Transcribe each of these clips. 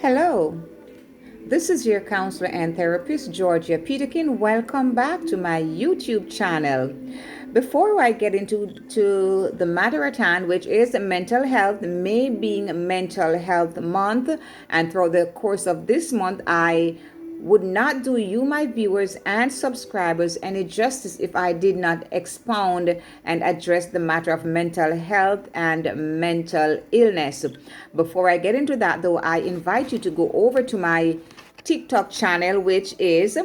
Hello, this is your counselor and therapist, Georgia Peterkin. Welcome back to my YouTube channel. Before I get into the matter at hand, which is mental health, May being Mental Health Month, and throughout the course of this month, I would not do you, my viewers and subscribers, any justice if I did not expound and address the matter of mental health and mental illness. Before I get into that, though, I invite you to go over to my TikTok channel, which is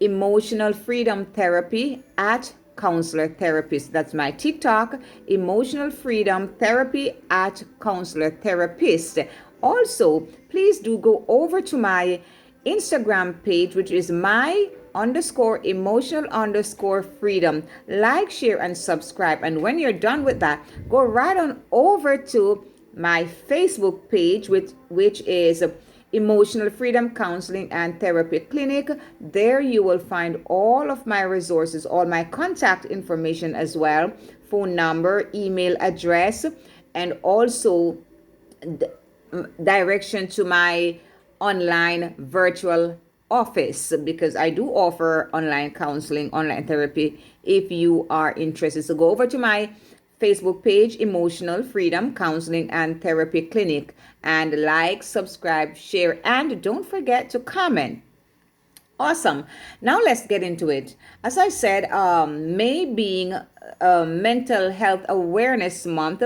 Emotional Freedom Therapy at Counselor Therapist. That's my TikTok, Emotional Freedom Therapy at Counselor Therapist. Also, please do go over to my Instagram page, which is my underscore emotional underscore freedom. Like, share, and subscribe. And when you're done with that, go right on over to my Facebook page, which is Emotional Freedom Counseling and Therapy Clinic. There you will find all of my resources, all my contact information as well, phone number, email address, and also direction to my online virtual office, because I do offer online counseling, online therapy if you are interested. So go over to my Facebook page, Emotional Freedom Counseling and Therapy Clinic, and like, subscribe, share, and don't forget to comment. Awesome. Now let's get into it. As I said, May being Mental Health Awareness Month,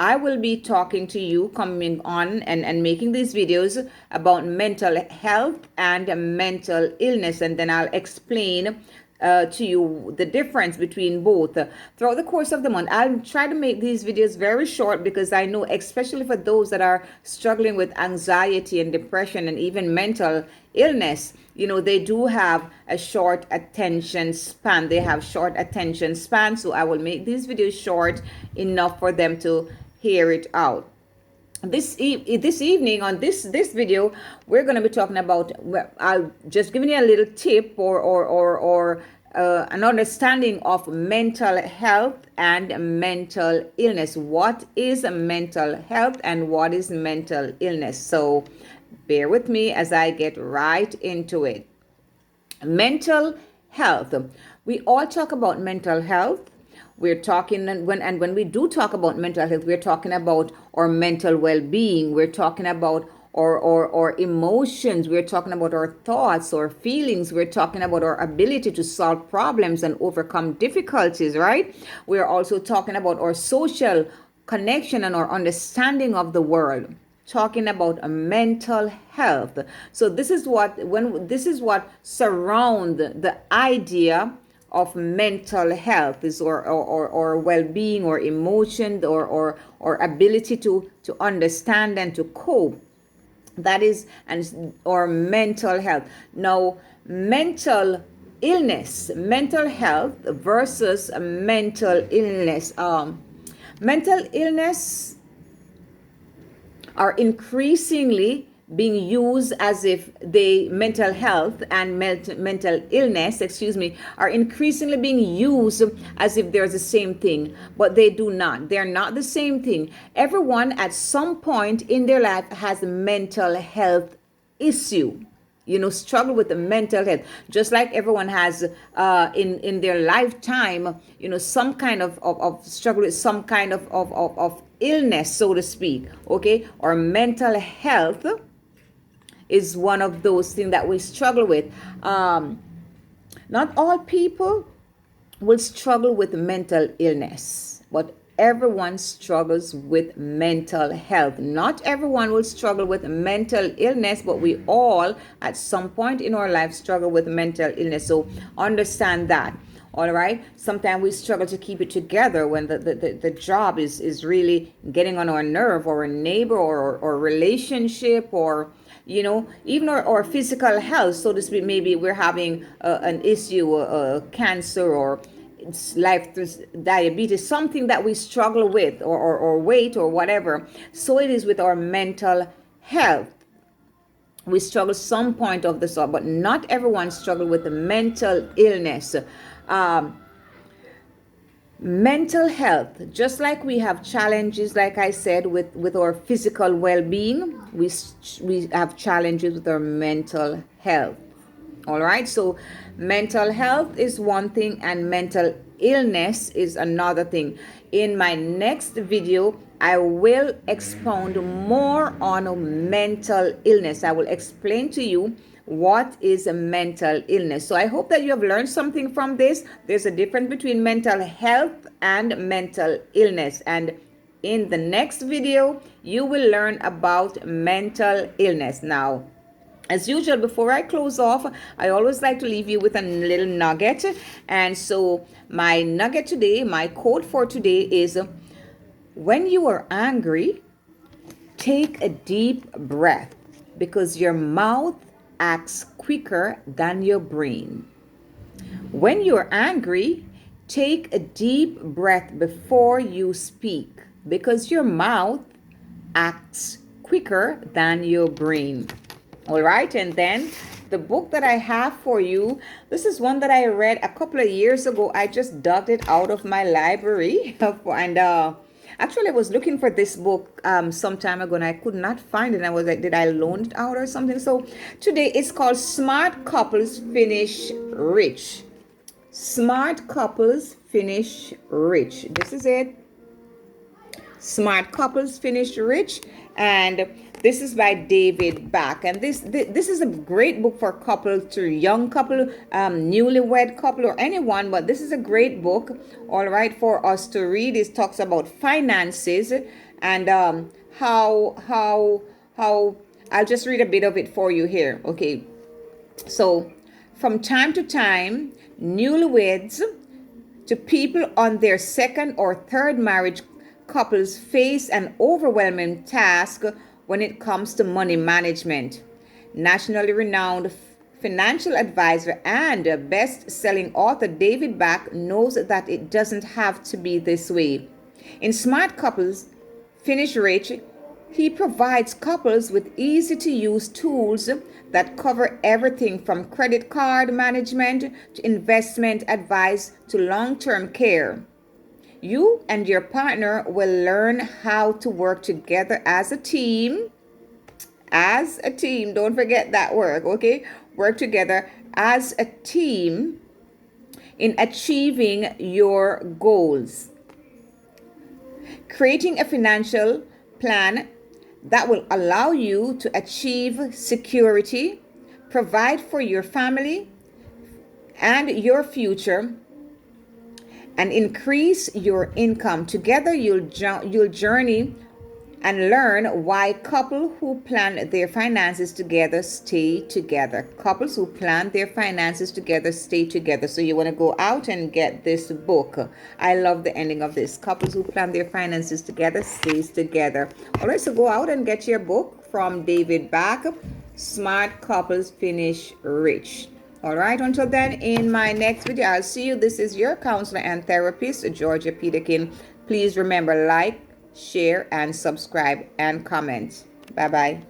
I will be talking to you, coming on and making these videos about mental health and mental illness, and then I'll explain to you the difference between both throughout the course of the month. I'll try to make these videos very short, because I know, especially for those that are struggling with anxiety and depression and even mental illness, they do have a short attention span. They have short attention span. So I will make these videos short enough for them to hear it out. This evening on this video, we're going to be talking about, I'll just giving you a little tip or an understanding of mental health and mental illness. What is mental health and what is mental illness? So bear with me as I get right into it. Mental health. We all talk about mental health. We're talking, and when we do talk about mental health, we're talking about our mental well-being. We're talking about our emotions. We're talking about our thoughts, our feelings. We're talking about our ability to solve problems and overcome difficulties, right? We're also talking about our social connection and our understanding of the world. Talking about a mental health. So this is what surround the idea of mental health, is or well-being, or emotion, or ability to understand and to cope. That is, and or mental health. Now, mental illness, mental health versus mental illness. Mental illness are increasingly being used as if mental health and mental illness, are increasingly being used as if they're the same thing, but they do not. They're not the same thing. Everyone at some point in their life has a mental health issue. Struggle with the mental health, just like everyone has in their lifetime, some kind of struggle with some kind of illness, so to speak. Okay, or mental health is one of those things that we struggle with. Not all people will struggle with mental illness, but everyone struggles with mental health. Not everyone will struggle with mental illness, but we all at some point in our life struggle with mental illness. So understand that. All right. Sometimes we struggle to keep it together when the job is really getting on our nerve, or a neighbor, or relationship, or even our physical health, so to speak. Maybe we're having an issue, cancer, or life diabetes, something that we struggle with, or weight, or whatever. So it is with our mental health. We struggle some point of the sort, but not everyone struggle with the mental illness. Mental health, just like we have challenges, like I said, with our physical well-being, we have challenges with our mental health. All right, so mental health is one thing and mental illness is another thing. In my next video, I will expound more on mental illness. I will explain to you what is a mental illness. So I hope that you have learned something from this. There's a difference between mental health and mental illness. And in the next video, you will learn about mental illness. Now, as usual, before I close off, I always like to leave you with a little nugget. And so my nugget today, my quote for today is, when you are angry, take a deep breath because your mouth acts quicker than your brain. When you're angry, take a deep breath before you speak because your mouth acts quicker than your brain. All right, and then the book that I have for you, this is one that I read a couple of years ago. I just dug it out of my library and actually I was looking for this book some time ago and I could not find it. I was like, did I loan it out or something? So today it's called Smart Couples Finish Rich. Smart Couples Finish Rich. This is it. Smart Couples Finish Rich, and this is by David Bach. And this is a great book for couples, to young couple, newlywed couple, or anyone. But this is a great book, all right, for us to read. It talks about finances and how I'll just read a bit of it for you here. Okay, so from time to time, newlyweds to people on their second or third marriage, couples face an overwhelming task when it comes to money management. Nationally renowned financial advisor and best-selling author David Bach knows that it doesn't have to be this way. In Smart Couples Finish Rich, he provides couples with easy-to-use tools that cover everything from credit card management to investment advice to long-term care. You and your partner will learn how to work together as a team. As a team, don't forget that word, okay? Work together as a team in achieving your goals. Creating a financial plan that will allow you to achieve security, provide for your family and your future, and increase your income. Together, you'll journey and learn why couples who plan their finances together stay together. Couples who plan their finances together stay together. So you want to go out and get this book. I love the ending of this. Couples who plan their finances together stays together. All right, so go out and get your book from David Bach, Smart Couples Finish Rich. All right, until then, in my next video, I'll see you. This is your counselor and therapist, Georgia Peterkin. Please remember, like, share, and subscribe and comment. Bye-bye.